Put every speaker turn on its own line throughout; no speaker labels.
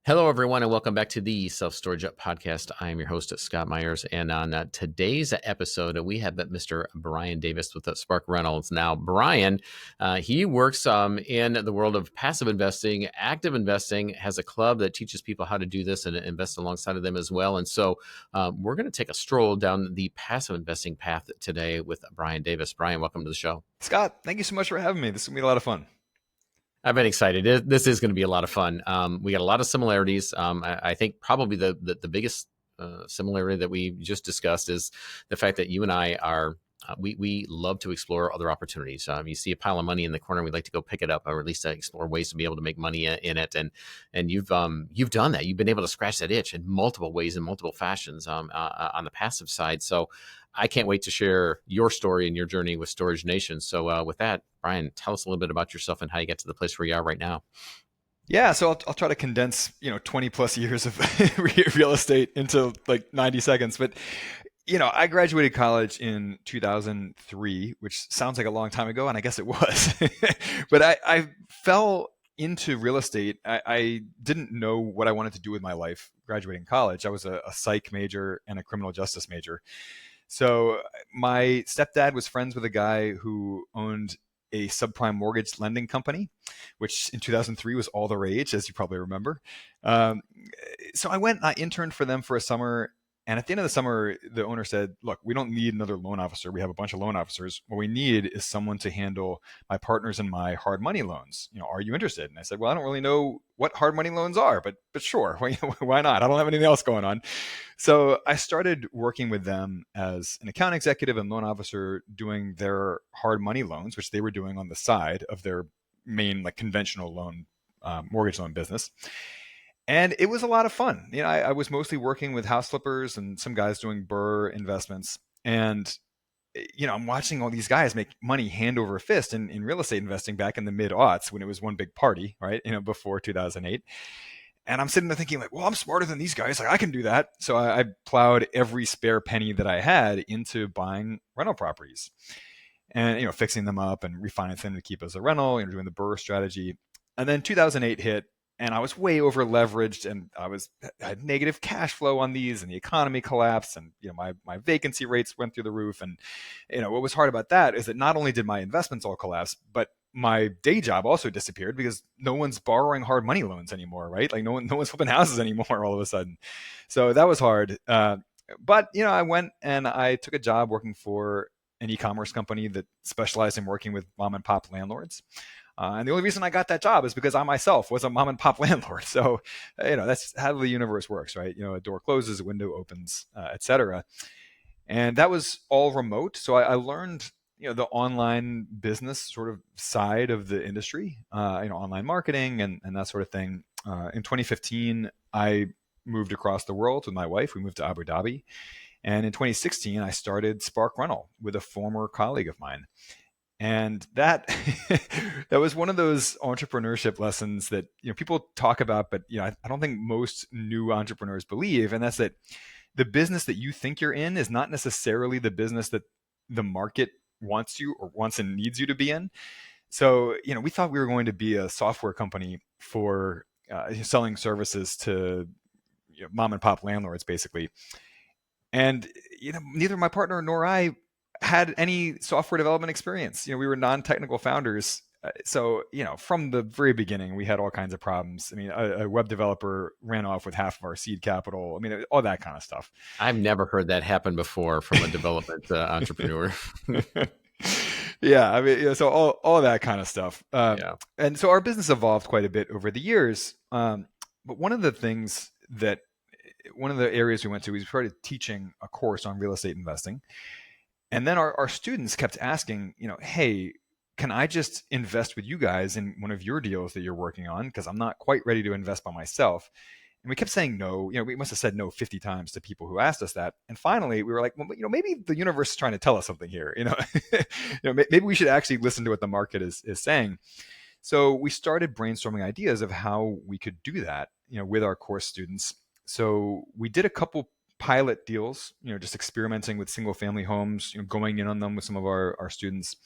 Hello, everyone, and welcome back to the Self-Storage Up podcast. I am your host, Scott Meyers, and on today's episode, we have Mr. Brian Davis with Spark Runnels. Now, Brian, he works in the world of passive investing, active investing, has a club that teaches people how to do this and invest alongside of them as well. And so we're going to take a stroll down the passive investing path today with Brian Davis. Brian, welcome to the show.
Scott, thank you so much for having me. This is going to be a lot of fun.
I've been excited. This is going to be a lot of fun. We got a lot of similarities. I think probably the biggest similarity that we just discussed is the fact that you and I are we love to explore other opportunities. You see a pile of money in the corner, we'd like to go pick it up, or at least explore ways to be able to make money in it. And you've done that. You've been able to scratch that itch in multiple ways, in multiple fashions on the passive side. So I can't wait to share your story and your journey with Storage Nation. So with that, Brian, tell us a little bit about yourself and how you get to the place where you are right now.
Yeah, so I'll try to condense 20 plus years of real estate into like 90 seconds. But I graduated college in 2003, which sounds like a long time ago, and I guess it was. But I fell into real estate. I didn't know what I wanted to do with my life graduating college. I was a psych major and a criminal justice major. So my stepdad was friends with a guy who owned a subprime mortgage lending company, which in 2003 was all the rage, as you probably remember. So I went, I interned for them for a summer. And at the end of the summer, the owner said, look, we don't need another loan officer. We have a bunch of loan officers. What we need is someone to handle my partners and my hard money loans. Are you interested? And I said, well, I don't really know what hard money loans are, but sure, why not? I don't have anything else going on. So I started working with them as an account executive and loan officer doing their hard money loans, which they were doing on the side of their main conventional loan, mortgage loan business. And it was a lot of fun. I was mostly working with house flippers and some guys doing BRRRR investments. And, I'm watching all these guys make money hand over fist in real estate investing back in the mid-aughts when it was one big party, right? Before 2008. And I'm sitting there thinking well, I'm smarter than these guys. I can do that. So I plowed every spare penny that I had into buying rental properties and, fixing them up and refinancing them to keep as a rental, doing the BRRRR strategy. And then 2008 hit. And I was way over leveraged, and I had negative cash flow on these, and the economy collapsed, and my vacancy rates went through the roof. And what was hard about that is that not only did my investments all collapse, but my day job also disappeared because no one's borrowing hard money loans anymore, right? No one's flipping houses anymore all of a sudden. So that was hard. But I went and I took a job working for an e-commerce company that specialized in working with mom and pop landlords. And the only reason I got that job is because I myself was a mom and pop landlord. So, that's how the universe works, right? A door closes, a window opens, etc. And that was all remote. So I learned, the online business sort of side of the industry, online marketing and that sort of thing. In 2015, I moved across the world with my wife. We moved to Abu Dhabi. And in 2016, I started Spark Runnel with a former colleague of mine. And that was one of those entrepreneurship lessons that people talk about, but I don't think most new entrepreneurs believe, and that's that the business that you think you're in is not necessarily the business that the market wants you or wants and needs you to be in. So we thought we were going to be a software company for selling services to mom and pop landlords, basically. And neither my partner nor I had any software development experience. We were non-technical founders. So, from the very beginning, we had all kinds of problems. I mean, a web developer ran off with half of our seed capital. I mean, all that kind of stuff.
I've never heard that happen before from a development entrepreneur.
Yeah, I mean, so all that kind of stuff. Yeah. And so our business evolved quite a bit over the years. But one of the areas we went to, we started teaching a course on real estate investing. And then our students kept asking, hey, can I just invest with you guys in one of your deals that you're working on? Because I'm not quite ready to invest by myself. And we kept saying no. We must have said no 50 times to people who asked us that. And finally, we were like, well, maybe the universe is trying to tell us something here. Maybe we should actually listen to what the market is saying. So we started brainstorming ideas of how we could do that, with our course students. So we did a couple pilot deals, just experimenting with single family homes, going in on them with some of our students.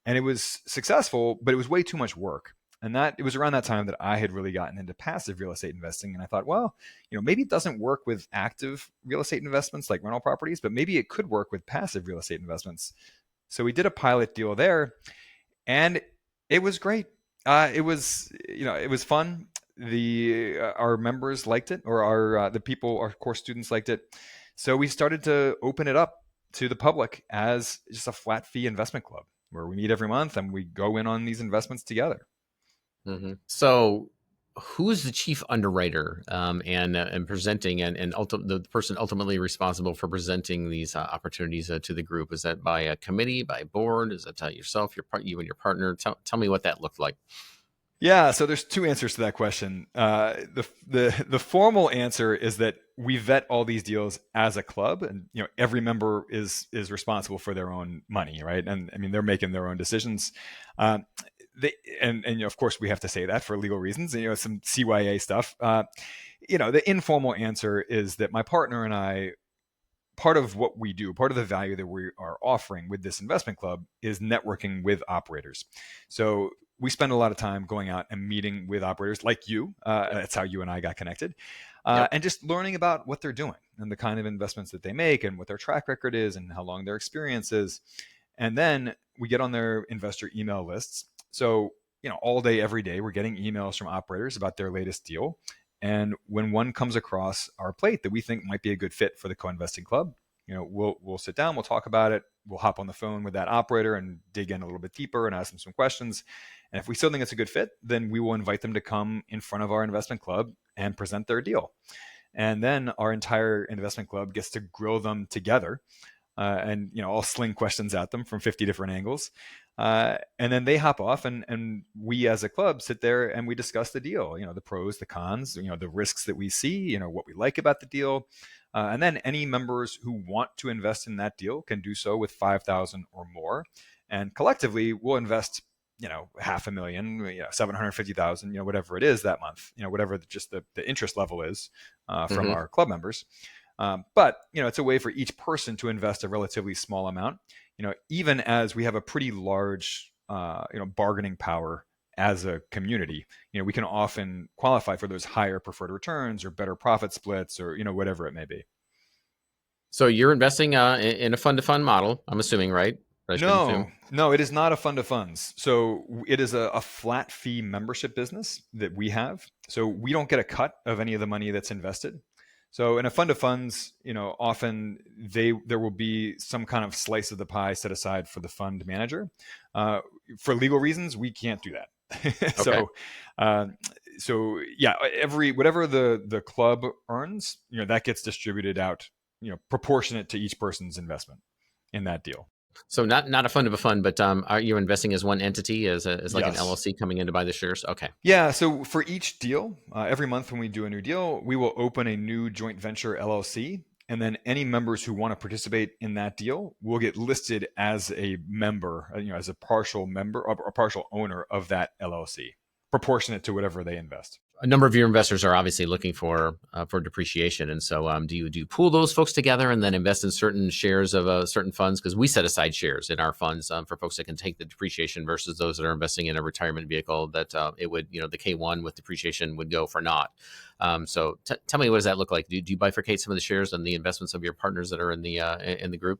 And it was successful, but it was way too much work. And that it was around that time that I had really gotten into passive real estate investing. And I thought, well, maybe it doesn't work with active real estate investments like rental properties, but maybe it could work with passive real estate investments. So we did a pilot deal there, and it was great. It was fun. The Our members liked it, or our course students liked it. So we started to open it up to the public as just a flat fee investment club where we meet every month and we go in on these investments together.
So, who's the chief underwriter and presenting the person ultimately responsible for presenting these opportunities to the group? Is that by a committee, by board? Is that yourself, you and your partner? Tell me what that looked like.
Yeah, so there's two answers to that question. The formal answer is that we vet all these deals as a club, and every member is responsible for their own money, right? And I mean they're making their own decisions. And of course we have to say that for legal reasons. Some CYA stuff. The informal answer is that my partner and I, part of what we do, part of the value that we are offering with this investment club is networking with operators. So we spend a lot of time going out and meeting with operators like you. That's how you and I got connected.
Yep.
And just learning about what they're doing and the kind of investments that they make and what their track record is and how long their experience is. And then we get on their investor email lists. So, all day, every day, we're getting emails from operators about their latest deal. And when one comes across our plate that we think might be a good fit for the co-investing club, we'll sit down, we'll talk about it, we'll hop on the phone with that operator and dig in a little bit deeper and ask them some questions. And if we still think it's a good fit, then we will invite them to come in front of our investment club and present their deal. And then our entire investment club gets to grill them together. And I'll sling questions at them from 50 different angles. And then they hop off and we as a club sit there and we discuss the deal, the pros, the cons, the risks that we see, what we like about the deal. And then any members who want to invest in that deal can do so with 5,000 or more. And collectively we'll invest, $500,000, 750,000, whatever it is that month, whatever just the interest level is from our club members. But it's a way for each person to invest a relatively small amount, even as we have a pretty large, bargaining power as a community. We can often qualify for those higher preferred returns or better profit splits or, whatever it may be.
So you're investing in a fund-to-fund model, I'm assuming, right?
No, it is not a fund to funds. So it is a flat fee membership business that we have. So we don't get a cut of any of the money that's invested. So in a fund of funds, often there will be some kind of slice of the pie set aside for the fund manager. For legal reasons, we can't do that.
Okay.
So yeah, whatever the club earns, that gets distributed out, proportionate to each person's investment in that deal.
So not a fund of a fund, but are you investing as one entity, as like an
Yes.
LLC coming in to buy the shares? Okay.
Yeah. So for each deal, every month when we do a new deal, we will open a new joint venture LLC. And then any members who want to participate in that deal will get listed as a member, as a partial member or a partial owner of that LLC, proportionate to whatever they invest.
A number of your investors are obviously looking for depreciation, and so do you pool those folks together and then invest in certain shares of certain funds? Because we set aside shares in our funds for folks that can take the depreciation versus those that are investing in a retirement vehicle that it would, the K1 with depreciation would go for naught. So tell me, what does that look like? Do you bifurcate some of the shares and the investments of your partners that are in the group?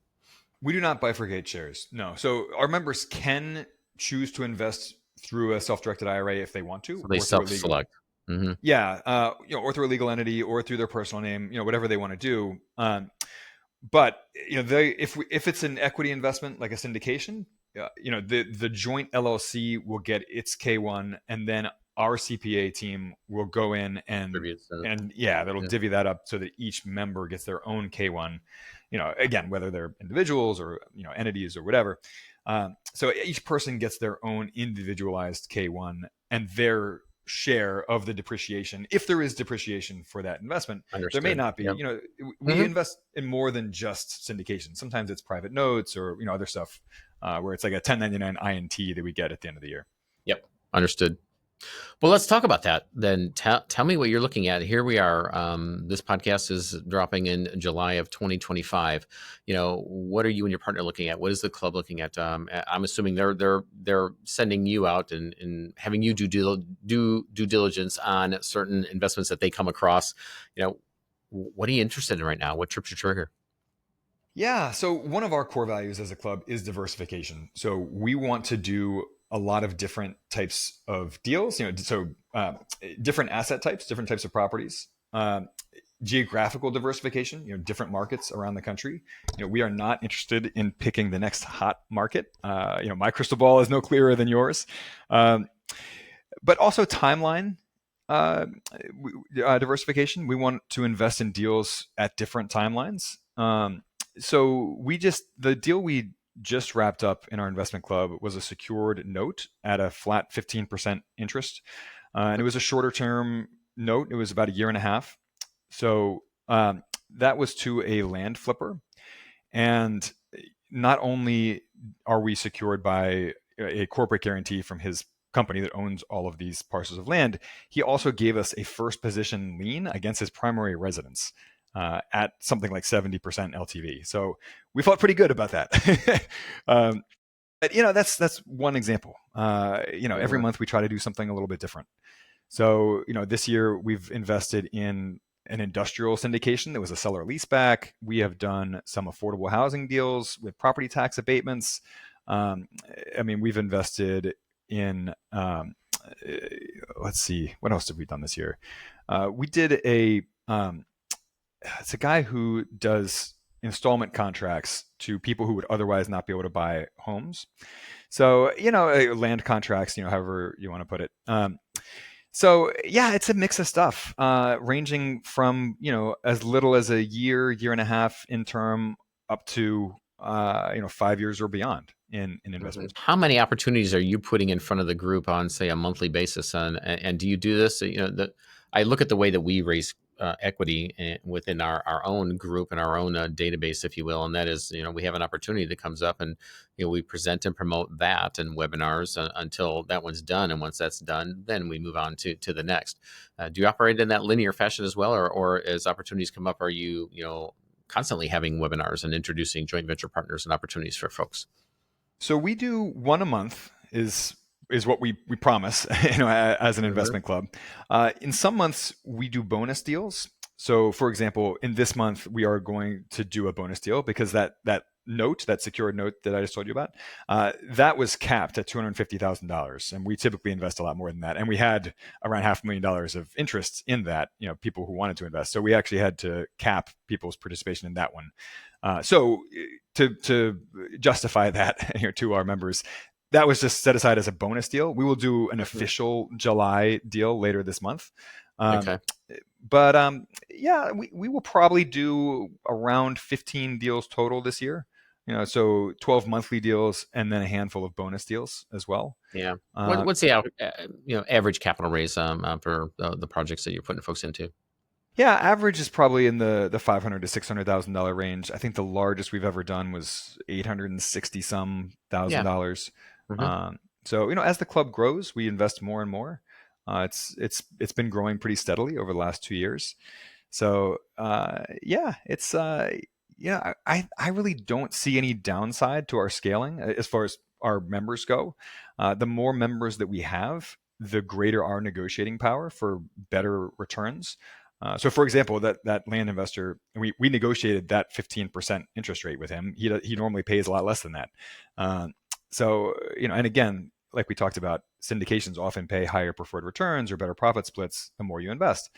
We do not bifurcate shares. No. So our members can choose to invest through a self-directed IRA if they want to.
So they self-select.
Mm-hmm. Yeah, or through a legal entity or through their personal name, whatever they want to do. But if it's an equity investment like a syndication, the joint LLC will get its K1, and then our CPA team will go in and that'll divvy that up so that each member gets their own K1. Again, whether they're individuals or entities or whatever. So each person gets their own individualized K1 and their share of the depreciation, if there is depreciation for that investment.
Understood.
There may not be. Yep. We invest in more than just syndication. Sometimes it's private notes or other stuff where it's like a 1099 INT that we get at the end of the year.
Yep, understood. Well, let's talk about that then. Tell me what you're looking at. Here we are. This podcast is dropping in July of 2025. What are you and your partner looking at? What is the club looking at? I'm assuming they're sending you out and having you do due diligence on certain investments that they come across. What are you interested in right now? What trips your trigger?
Yeah. So one of our core values as a club is diversification. So we want to do a lot of different types of deals. Different asset types, different types of properties. Geographical diversification. Different markets around the country. We are not interested in picking the next hot market. My crystal ball is no clearer than yours. But also timeline diversification. We want to invest in deals at different timelines. The deal we just wrapped up in our investment club was a secured note at a flat 15% interest. And it was a shorter term note. It was about a year and a half. So that was to a land flipper. And not only are we secured by a corporate guarantee from his company that owns all of these parcels of land, he also gave us a first position lien against his primary residence at something like 70% LTV. So we felt pretty good about that. But that's one example. Every month we try to do something a little bit different. So this year we've invested in an industrial syndication that was a seller leaseback. We have done some affordable housing deals with property tax abatements. We've invested in let's see, what else have we done this year? We did it's a guy who does installment contracts to people who would otherwise not be able to buy homes. So, land contracts, however you want to put it. So yeah, it's a mix of stuff, ranging from, as little as a year and a half in term up to, 5 years or beyond in investments.
How many opportunities are you putting in front of the group on, say, a monthly basis? And do you do this? I look at the way that we raise equity within our own group and our own database, if you will, and that is, we have an opportunity that comes up, and we present and promote that in webinars until that one's done, and once that's done, then we move on to the next. Do you operate in that linear fashion as well, or as opportunities come up, are you constantly having webinars and introducing joint venture partners and opportunities for folks?
So we do one a month is what we promise, as an investment club. In some months we do bonus deals. So for example, in this month we are going to do a bonus deal because that note, that secured note that I just told you about, that was capped at $250,000, and we typically invest a lot more than that. And we had around $500,000 of interest in that, people who wanted to invest. So we actually had to cap people's participation in that one. So to justify that to our members, that was just set aside as a bonus deal. We will do an official July deal later this month.
Okay.
But we will probably do around 15 deals total this year. So 12 monthly deals and then a handful of bonus deals as well.
Yeah. What's the average capital raise for the projects that you're putting folks into?
Yeah, average is probably in the $500,000 to $600,000 range. I think the largest we've ever done was $860 thousand dollars.
Mm-hmm.
So as the club grows, we invest more and more. It's been growing pretty steadily over the last 2 years. So it's I really don't see any downside to our scaling as far as our members go. The more members that we have, the greater our negotiating power for better returns. So, for example, that land investor, we negotiated that 15% interest rate with him. He normally pays a lot less than that. And again, like we talked about, syndications often pay higher preferred returns or better profit splits the more you invest.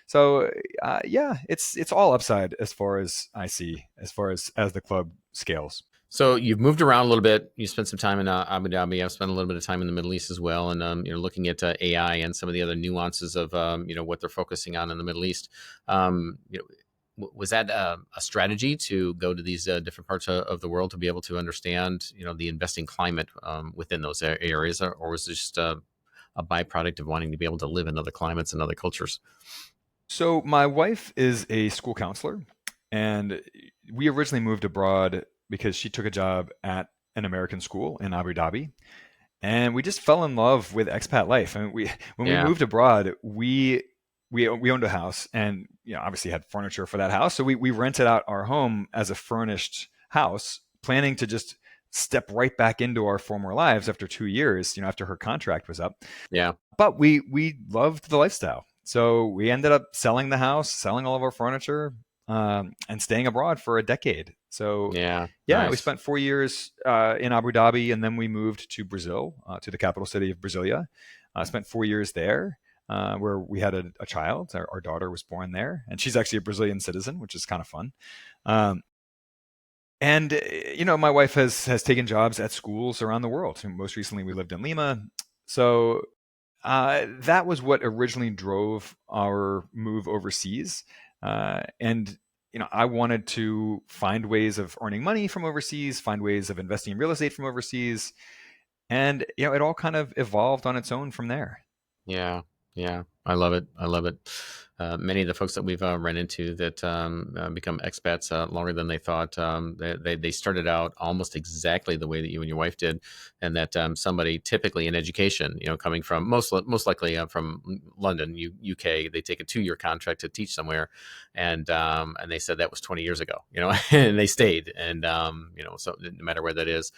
So, it's all upside as far as I see, as far as the club scales.
So you've moved around a little bit. You spent some time in Abu Dhabi. I've spent a little bit of time in the Middle East as well, and looking at AI and some of the other nuances of what they're focusing on in the Middle East. Was that a strategy to go to these different parts of the world to be able to understand the investing climate within those areas, or was it just a byproduct of wanting to be able to live in other climates and other cultures?
So my wife is a school counselor, and we originally moved abroad because she took a job at an American school in Abu Dhabi. and we just fell in love with expat life. I mean, we when we
Yeah.
moved abroad, we owned a house, and obviously had furniture for that house. So we rented out our home as a furnished house, planning to just step right back into our former lives after 2 years, after her contract was up.
Yeah.
But we loved the lifestyle, so we ended up selling the house, selling all of our furniture, and staying abroad for a decade. So
Yeah.
yeah, we
Nice.
spent 4 years in Abu Dhabi, and then we moved to Brazil, to the capital city of Brasilia. Spent 4 years there, where we had a child. Our daughter was born there, and she's actually a Brazilian citizen, which is kind of fun. Um, and my wife has taken jobs at schools around the world. Most recently, we lived in Lima. So that was what originally drove our move overseas. And I wanted to find ways of earning money from overseas, find ways of investing in real estate from overseas, and it all kind of evolved on its own from there.
Yeah, yeah, I love it. I love it. Many of the folks that we've run into that become expats longer than they thought, they started out almost exactly the way that you and your wife did, and that somebody typically in education, coming from most likely from London, UK, they take a 2-year contract to teach somewhere, and they said that was 20 years ago, and they stayed, and so no matter where that is,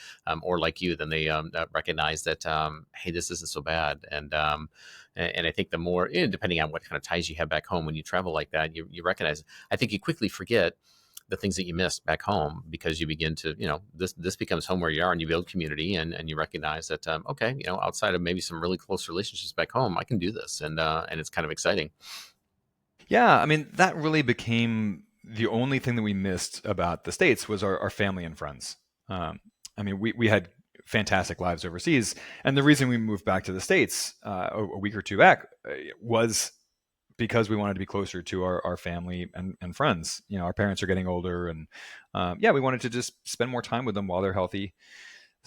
or like you, then they recognize that hey, this isn't so bad, and I think the more, depending on what kind of ties you have back home when you travel like that, you recognize. I think you quickly forget the things that you missed back home because you begin to, this becomes home where you are, and you build community, and you recognize that okay, outside of maybe some really close relationships back home, I can do this, and it's kind of exciting.
Yeah, I mean, that really became the only thing that we missed about the States was our family and friends. Um, I mean, we had fantastic lives overseas. And the reason we moved back to the States a week or two back was because we wanted to be closer to our family and friends. Our parents are getting older, and yeah, we wanted to just spend more time with them while they're healthy.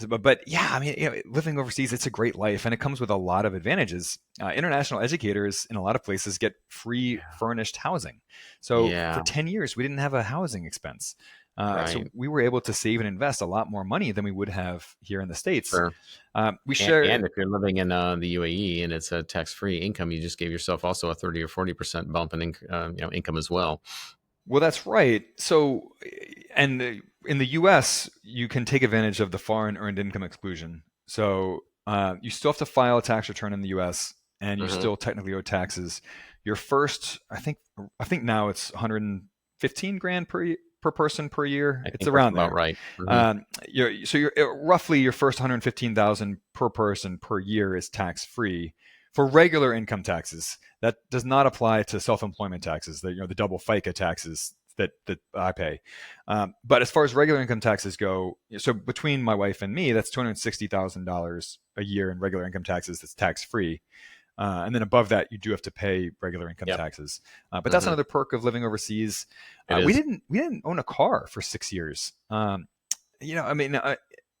But yeah, I mean, living overseas, it's a great life, and it comes with a lot of advantages. International educators in a lot of places get free
Yeah.
furnished housing. So for
Yeah.
10 years, we didn't have a housing expense. So
Right.
we were able to save and invest a lot more money than we would have here in the States.
Sure.
We
And
share
if you're living in the UAE and it's a tax-free income, you just gave yourself also a 30 or 40% bump in income as well.
Well, that's right. So, and in the US, you can take advantage of the foreign earned income exclusion. So, you still have to file a tax return in the US, and you
Hmm.
still technically owe taxes. Your first, I think now it's 115 grand per person per year.
I
It's
think that's
around
about
there.
right. Hmm.
You're roughly your first 115,000 per person per year is tax free for regular income taxes. That does not apply to self-employment taxes, the double FICA taxes that I pay. But as far as regular income taxes go, so between my wife and me, that's $260,000 a year in regular income taxes that's tax free. And then above that, you do have to pay regular income
Yep.
taxes. But that's
Hmm.
another perk of living overseas.
It
We
is.
didn't own a car for 6 years. I mean,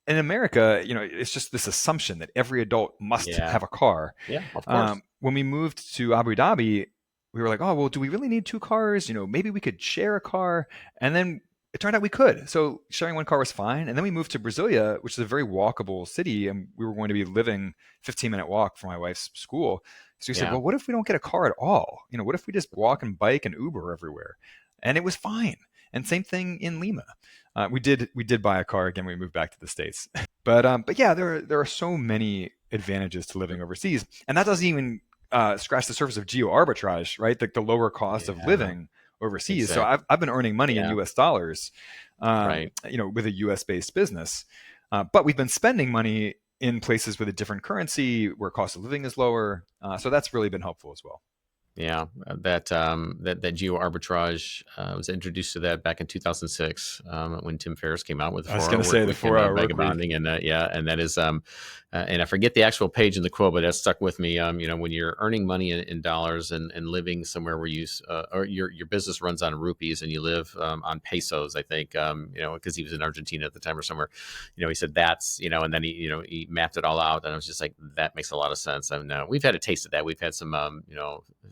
in America, it's just this assumption that every adult must
Yeah.
have a car.
Yeah. Of course.
When we moved to Abu Dhabi, we were like, oh, well, do we really need two cars? Maybe we could share a car. And then it turned out we could. So sharing one car was fine. And then we moved to Brasilia, which is a very walkable city. And we were going to be living 15-minute walk from my wife's school. So we said,
Yeah.
well, what if we don't get a car at all? What if we just walk and bike and Uber everywhere? And it was fine. And same thing in Lima. We did buy a car again when we moved back to the States. But yeah, there are so many advantages to living overseas, and that doesn't even scratch the surface of geo arbitrage, right? The lower cost of
Yeah.
living overseas. So
Exactly.
I've been earning money in
Yeah.
U.S. dollars,
Right.
with a U.S. based business, but we've been spending money in places with a different currency where cost of living is lower. So that's really been helpful as well.
Yeah, that geo arbitrage was introduced to that back in 2006 when Tim Ferriss came out with the
I was
4-hour
going to
work
say the
week and
4 hour work week.
vagabonding, and yeah, and that is and I forget the actual page in the quote, but that stuck with me. When you're earning money in dollars and living somewhere where or your business runs on rupees and you live on pesos, I think, because he was in Argentina at the time or somewhere, he said that's, and then he mapped it all out, and I was just like, that makes a lot of sense. And we've had a taste of that. We've had some,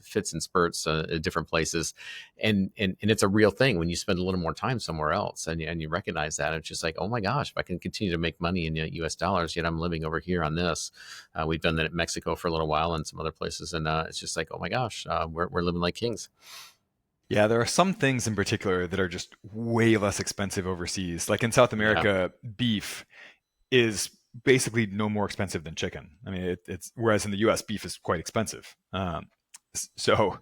fits and spurts at different places, and it's a real thing when you spend a little more time somewhere else, and you recognize that. It's just like, oh my gosh, if I can continue to make money in U.S. dollars, yet I'm living over here on this. We've done that at Mexico for a little while and some other places, and it's just like, oh my gosh, we're living like kings.
Yeah, there are some things in particular that are just way less expensive overseas. Like in South
Yeah.
America, beef is basically no more expensive than chicken. I mean, it's whereas in the U.S., beef is quite expensive. So,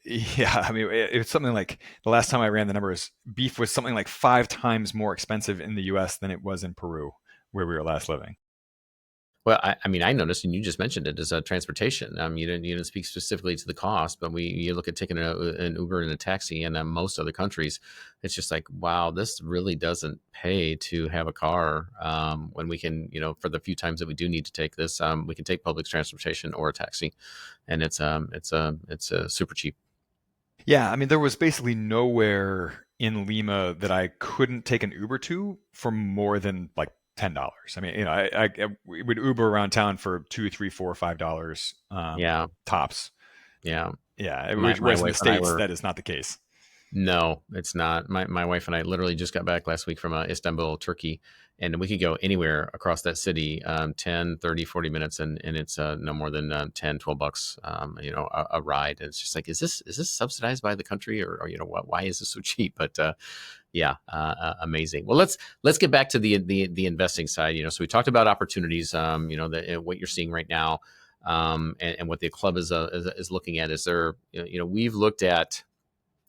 yeah, I mean, it's something like the last time I ran the numbers, beef was something like 5 times more expensive in the U.S. than it was in Peru, where we were last living.
Well, I mean, I noticed, and you just mentioned it, as transportation. You didn't speak specifically to the cost, but you look at taking an Uber and a taxi in most other countries, it's just like, wow, this really doesn't pay to have a car, when we can, for the few times that we do need to take this, we can take public transportation or a taxi, and it's super cheap.
Yeah, I mean, there was basically nowhere in Lima that I couldn't take an Uber to for more than like $10. I mean, I we would Uber around town for two, three, four, $5
Yeah,
tops.
yeah.
Yeah,
My
whereas in the
wife and I
States
were
that is not the case.
No, it's not. My wife and I literally just got back last week from Istanbul, Turkey, and we could go anywhere across that city, 10, 30, 40 minutes, and it's no more than 10, $12, a ride. And it's just like, is this subsidized by the country, or why is this so cheap? But yeah, amazing. Well, let's get back to the investing side. So we talked about opportunities, what you're seeing right now, and what the club is looking at. Is there, we've looked at,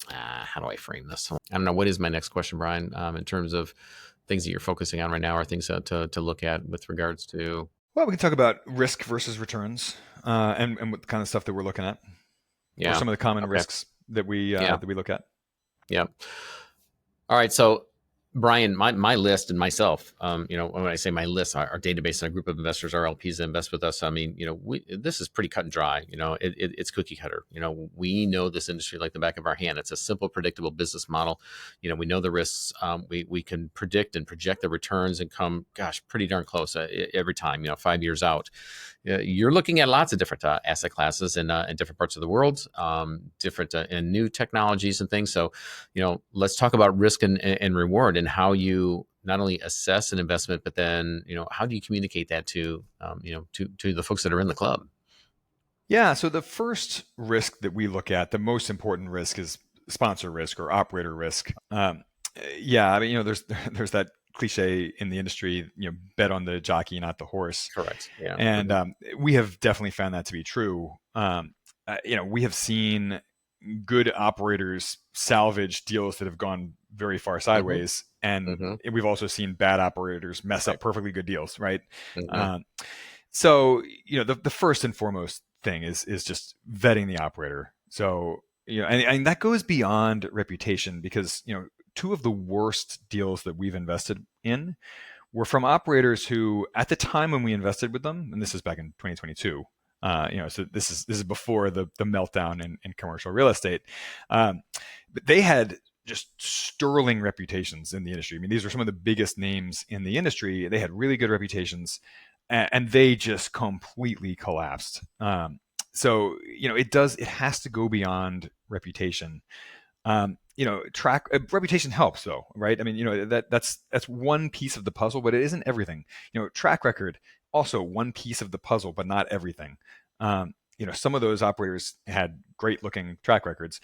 how do I frame this? I don't know. What is my next question, Brian, in terms of things that you're focusing on right now, or things to look at with regards to?
Well, we can talk about risk versus returns, and what kind of stuff that we're looking at, or
Yeah.
some of the common
Okay.
risks that we
Yeah.
look at.
Yeah. All right. So, Brian, my list and myself, when I say my list, our database and a group of investors, our LPs that invest with us, I mean, this is pretty cut and dry. It's cookie cutter. We know this industry like the back of our hand. It's a simple, predictable business model. We know the risks. We can predict and project the returns and come, gosh, pretty darn close every time. 5 years out. You're looking at lots of different asset classes in different parts of the world, different and new technologies and things. So, let's talk about risk and reward, and how you not only assess an investment, but then, how do you communicate that to the folks that are in the club?
Yeah, so the first risk that we look at, the most important risk, is sponsor risk or operator risk. Yeah, I mean, there's that cliche in the industry, bet on the jockey, not the horse.
Correct. Yeah.
And we have definitely found that to be true. We have seen good operators salvage deals that have gone very far
Mm-hmm.
sideways, and
Mm-hmm.
we've also seen bad operators mess
Right.
up perfectly good deals, right?
Mm-hmm.
Um, so the first and foremost thing is just vetting the operator. So and that goes beyond reputation, because two of the worst deals that we've invested in were from operators who, at the time when we invested with them, and this is back in 2022, so this is before the meltdown in commercial real estate, but they had just sterling reputations in the industry. I mean, these were some of the biggest names in the industry. They had really good reputations, and they just completely collapsed. So it has to go beyond reputation. Track reputation helps though, right? I mean, that's one piece of the puzzle, but it isn't everything. Track record, also one piece of the puzzle, but not everything. Some of those operators had great looking track records,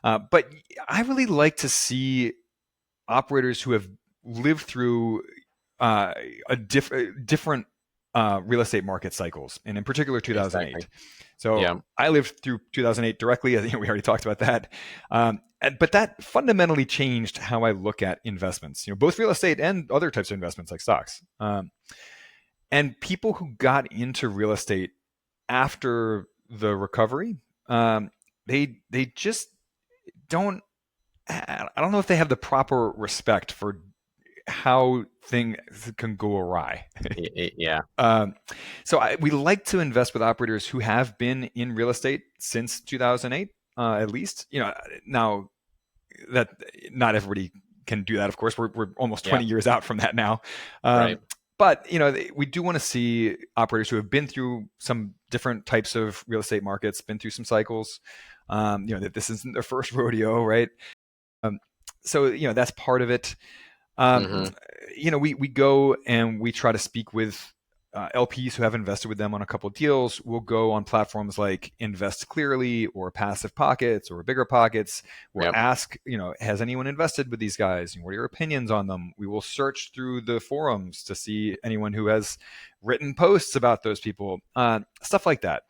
but I really like to see operators who have lived through different real estate market cycles, and in particular 2008.
Exactly.
So
Yeah.
I lived through 2008 directly. I think we already talked about that. But that fundamentally changed how I look at investments, both real estate and other types of investments like stocks. And people who got into real estate after the recovery, they just don't. I don't know if they have the proper respect for how things can go awry.
Yeah.
So we like to invest with operators who have been in real estate since 2008, at least. Now that not everybody can do that, of course. We're almost
Yeah.
20 years out from that now.
Right.
But we do want to see operators who have been through some different types of real estate markets, been through some cycles. That this isn't their first rodeo, right? Um, so that's part of it.
Mm-hmm.
We go and we try to speak with LPs who have invested with them on a couple of deals. We'll go on platforms like Invest Clearly or Passive Pockets or Bigger Pockets. We'll
Yep.
ask, has anyone invested with these guys? What are your opinions on them? We will search through the forums to see anyone who has written posts about those people, stuff like that.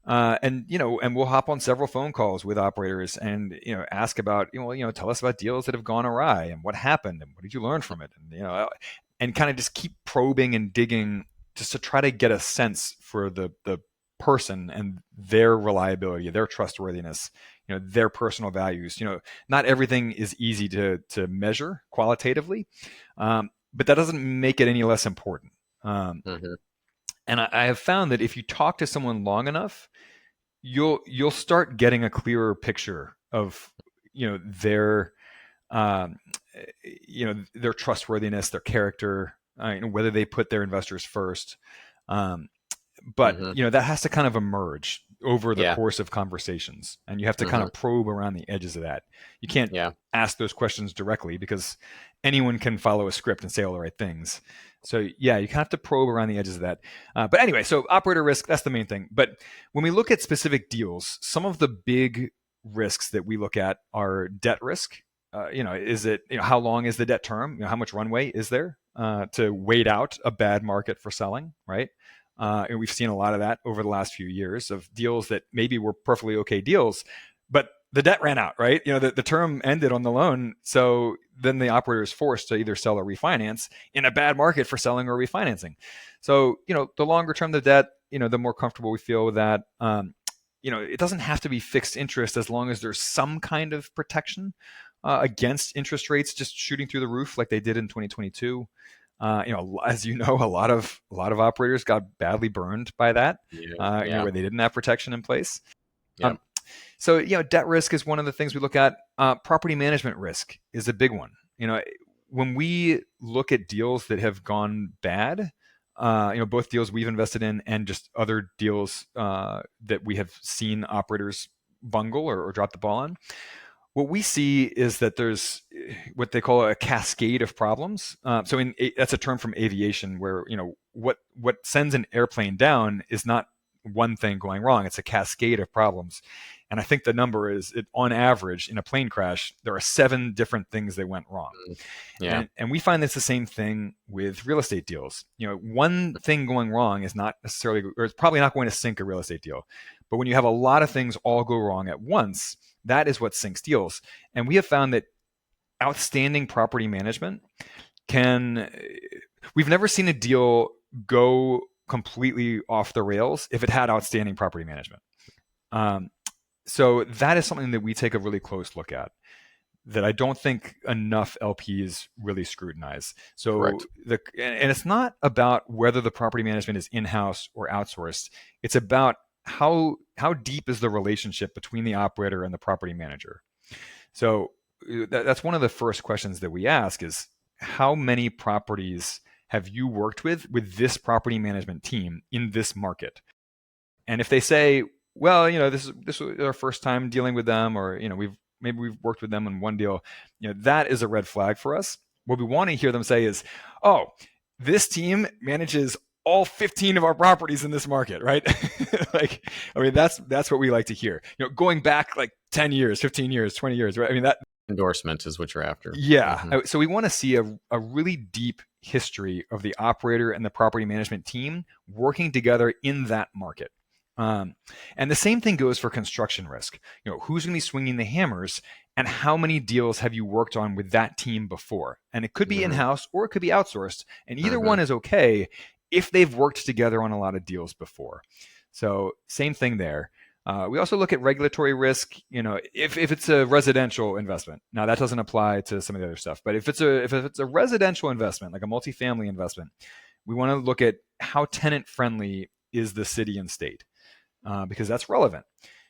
And we'll hop on several phone calls with operators and ask about tell us about deals that have gone awry and what happened and what did you learn from it, and kind of just keep probing and digging just to try to get a sense for the person and their reliability, their trustworthiness, their personal values. Not everything is easy to measure qualitatively, but that doesn't make it any less important.
Mm-hmm.
And I have found that if you talk to someone long enough, you'll start getting a clearer picture of their their trustworthiness, their character, whether they put their investors first. But
Mm-hmm.
that has to kind of emerge over the
Yeah.
course of conversations, and you have to kind
Mm-hmm.
of probe around the edges of that. You can't
Yeah.
ask those questions directly because anyone can follow a script and say all the right things. So yeah, you kind of have to probe around the edges of that. But anyway, so operator risk, that's the main thing. But when we look at specific deals, some of the big risks that we look at are debt risk. Is it, how long is the debt term? How much runway is there to wait out a bad market for selling, right? And we've seen a lot of that over the last few years of deals that maybe were perfectly okay deals, but the debt ran out, right? The term ended on the loan. So then the operator is forced to either sell or refinance in a bad market for selling or refinancing. So, the longer term the debt, the more comfortable we feel with that. It doesn't have to be fixed interest as long as there's some kind of protection against interest rates just shooting through the roof like they did in 2022. As a lot of operators got badly burned by that.
Yeah. Yeah.
Where they didn't have protection in place.
Yep.
So debt risk is one of the things we look at. Property management risk is a big one. When we look at deals that have gone bad, both deals we've invested in and just other deals that we have seen operators bungle or drop the ball on. What we see is that there's what they call a cascade of problems. That's a term from aviation where, what sends an airplane down is not one thing going wrong. It's a cascade of problems. And I think the number is, on average, in a plane crash, there are 7 different things that went wrong.
Yeah.
And we find this the same thing with real estate deals. One thing going wrong is not necessarily, or it's probably not going to sink a real estate deal. But when you have a lot of things all go wrong at once, that is what sinks deals. And we have found that outstanding property management we've never seen a deal go completely off the rails if it had outstanding property management. So that is something that we take a really close look at, that I don't think enough LPs really scrutinize. So and it's not about whether the property management is in-house or outsourced. It's about how deep is the relationship between the operator and the property manager. So that's one of the first questions that we ask is, how many properties have you worked with this property management team in this market? And if they say, well, this is our first time dealing with them, or we've worked with them in one deal, that is a red flag for us. What we want to hear them say is, oh, this team manages all 15 of our properties in this market, right? That's what we like to hear. Going back like 10 years, 15 years, 20 years, right? That
endorsement is what you're after.
Yeah. Mm-hmm. So we want to see a really deep history of the operator and the property management team working together in that market. And the same thing goes for construction risk. Who's going to be swinging the hammers, and how many deals have you worked on with that team before? And it could be in-house or it could be outsourced. And either one is okay if they've worked together on a lot of deals before. So same thing there. We also look at regulatory risk. If it's a residential investment, now that doesn't apply to some of the other stuff. But if it's a residential investment, like a multifamily investment, we want to look at how tenant friendly is the city and state, because that's relevant.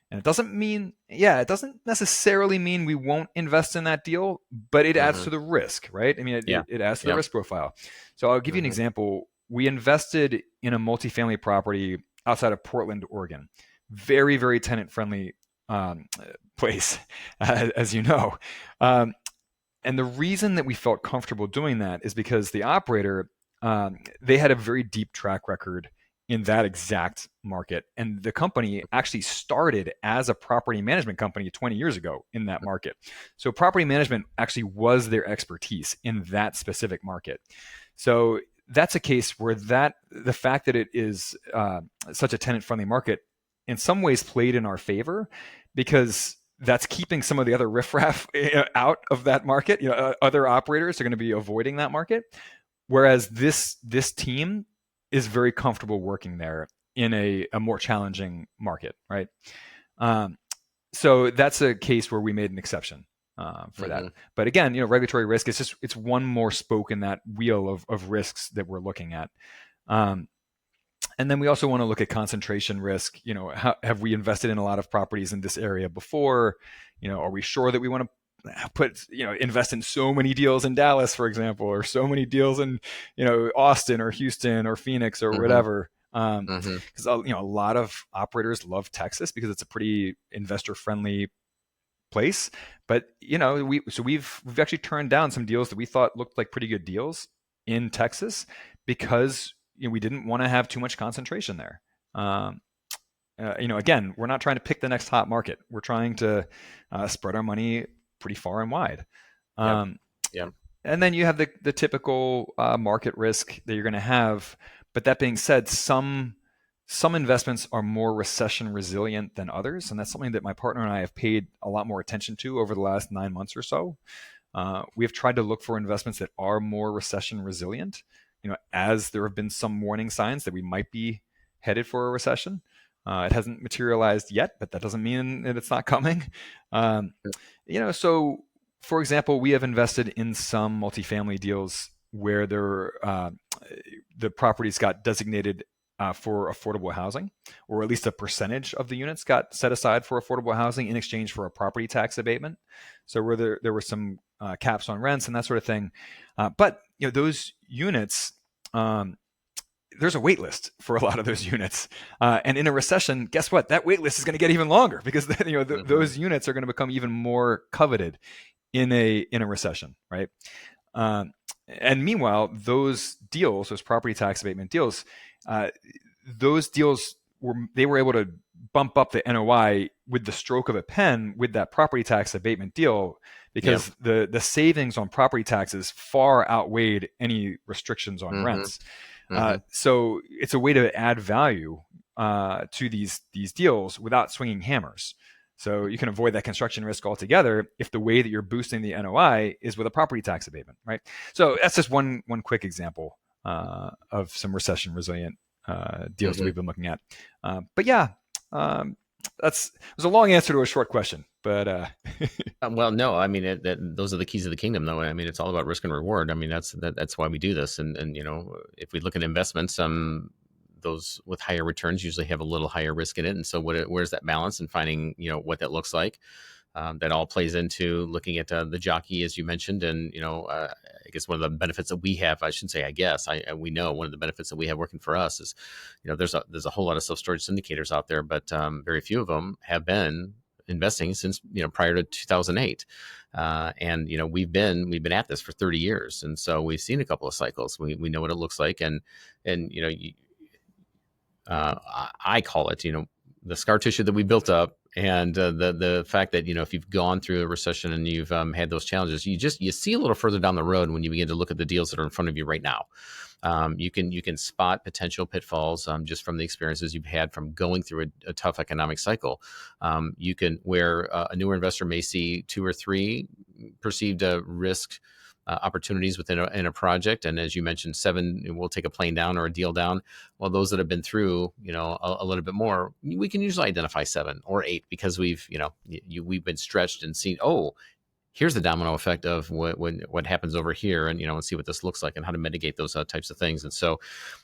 And it doesn't necessarily mean we won't invest in that deal, but it adds
Hmm.
to the risk, right? I mean,
Yeah.
it adds to the
Yep.
risk profile. So I'll give you an
Hmm.
example. We invested in a multifamily property outside of Portland, Oregon. Very, very tenant friendly place, as you know. Um, and the reason that we felt comfortable doing that is because the operator, they had a very deep track record in that exact market. And the company actually started as a property management company 20 years ago in that market. So property management actually was their expertise in that specific market. So that's a case where the fact that it is such a tenant friendly market in some ways played in our favor because that's keeping some of the other riffraff out of that market. Other operators are going to be avoiding that market, whereas this team is very comfortable working there in a more challenging market, right? Um, so that's a case where we made an exception for that.
Hmm.
But again, regulatory risk is it's one more spoke in that wheel of risks that we're looking at. Um, and then we also want to look at concentration risk. Have we invested in a lot of properties in this area before? Are we sure that we want to invest in so many deals in Dallas, for example, or so many deals in, Austin or Houston or Phoenix or
Hmm.
whatever?
Hmm.
Because a lot of operators love Texas because it's a pretty investor friendly place. But we've actually turned down some deals that we thought looked like pretty good deals in Texas because we didn't want to have too much concentration there. Um, again, we're not trying to pick the next hot market. We're trying to spread our money pretty far and wide.
Yep.
Um,
Yep.
and then you have the typical market risk that you're going to have. But that being said, some investments are more recession resilient than others, and that's something that my partner and I have paid a lot more attention to over the last 9 months or so. We have tried to look for investments that are more recession resilient. As there have been some warning signs that we might be headed for a recession. It hasn't materialized yet, but that doesn't mean that it's not coming. Um, so for example, we have invested in some multifamily deals where the properties got designated for affordable housing, or at least a percentage of the units got set aside for affordable housing in exchange for a property tax abatement. So where there were some caps on rents and that sort of thing. But those units, there's a wait list for a lot of those units. And in a recession, guess what? That wait list is going to get even longer because
Hmm.
those units are going to become even more coveted in a recession, right? Um, and meanwhile, those property tax abatement deals, uh, those deals were able to bump up the NOI with the stroke of a pen with that property tax abatement deal
Yep.
because the savings on property taxes far outweighed any restrictions on
Hmm.
rents.
Hmm.
So it's a way to add value to these deals without swinging hammers. So you can avoid that construction risk altogether if the way that you're boosting the NOI is with a property tax abatement, right? So that's just one quick example of some recession resilient deals that
Hmm.
we've been looking at. But yeah, um, it was a long answer to a short question, but
Well, no, I mean those are the keys of the kingdom, though. I mean, it's all about risk and reward. I mean, that's why we do this. And if we look at investments, those with higher returns usually have a little higher risk in it. And so, where's that balance and finding what that looks like? That all plays into looking at the jockey, as you mentioned, and I guess one of the benefits that we have, I shouldn't say, I guess, we know one of the benefits that we have working for us is, there's a whole lot of self storage syndicators out there, but very few of them have been investing since prior to 2008. And we've been at this for 30 years, and so we've seen a couple of cycles. We know what it looks like, and I call it, the scar tissue that we built up, and the fact that if you've gone through a recession and you've had those challenges, you see a little further down the road when you begin to look at the deals that are in front of you right now. You can spot potential pitfalls just from the experiences you've had from going through a tough economic cycle. You can where a newer investor may see two or three perceived risk opportunities within in a project, and as you mentioned, seven will take a plane down or a deal down. Well, those that have been through a little bit more, we can usually identify seven or eight because we've been stretched and seen. Oh, here's the domino effect of what happens over here, and and see what this looks like and how to mitigate those types of things. And so,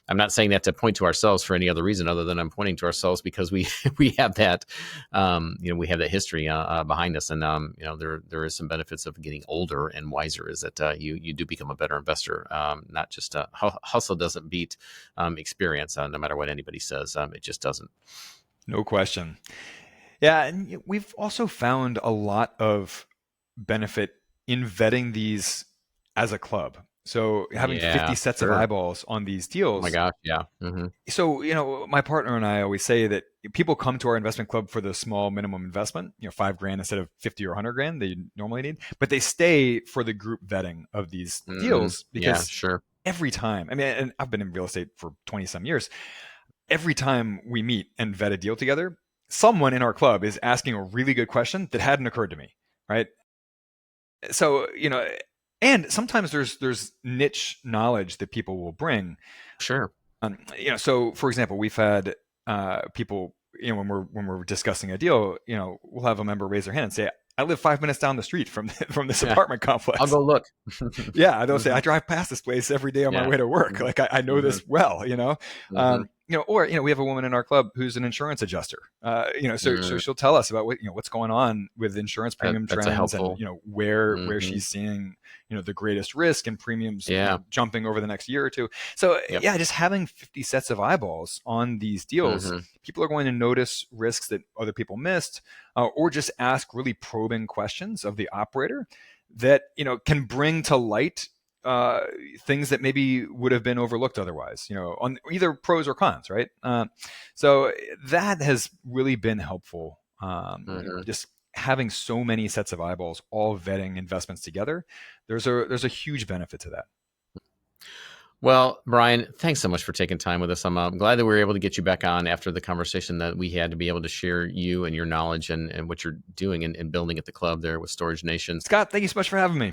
I'm not saying that to point to ourselves for any other reason other than I'm pointing to ourselves because we we have that we have that history behind us, and there is some benefits of getting older and wiser. Is that you do become a better investor, not just hustle doesn't beat experience, no matter what anybody says, it just doesn't.
No question. Yeah, and we've also found a lot of benefit in vetting these as a club. So having 50
Yeah,
sets of
sure.
eyeballs on these
Oh my
deals.
gosh, yeah.
So, my partner and I always say that people come to our investment club for the small minimum investment, 5 grand instead of 50 or 100 grand they normally need, but they stay for the group vetting of these deals
Yeah,
because
sure.
every time, I mean, and I've been in real estate for 20 some years, every time we meet and vet a deal together, someone in our club is asking a really good question that hadn't occurred to me, right? So, and sometimes there's niche knowledge that people will bring.
Sure.
So for example, we've had people, when we're discussing a deal, we'll have a member raise their hand and say, "I live 5 minutes down the street from from this
Yeah.
apartment
I'll
complex."
go look.
Yeah, they'll say,
Hmm.
"I drive past this place every day on my
Yeah.
way to work.
Hmm.
Like I know
Hmm.
this well,
Hmm.
or we have a woman in our club who's an insurance adjuster. So she'll tell us about what's going on with insurance premium
That's a
trends, and
helpful.
where
Hmm.
she's seeing the greatest risk and premiums
Yeah.
jumping over the next year or two. So
Yep.
yeah, just having 50 sets of eyeballs on these deals,
Hmm.
people are going to notice risks that other people missed, or just ask really probing questions of the operator that can bring to light uh, things that maybe would have been overlooked otherwise, on either pros or cons, right? So that has really been helpful.
Hmm.
Just having so many sets of eyeballs all vetting investments together, there's a huge benefit to that.
Well, Brian, thanks so much for taking time with us. I'm glad that we were able to get you back on after the conversation that we had to be able to share you and your knowledge and what you're doing and building at the club there with Storage Nation.
Scott, thank you so much for having me.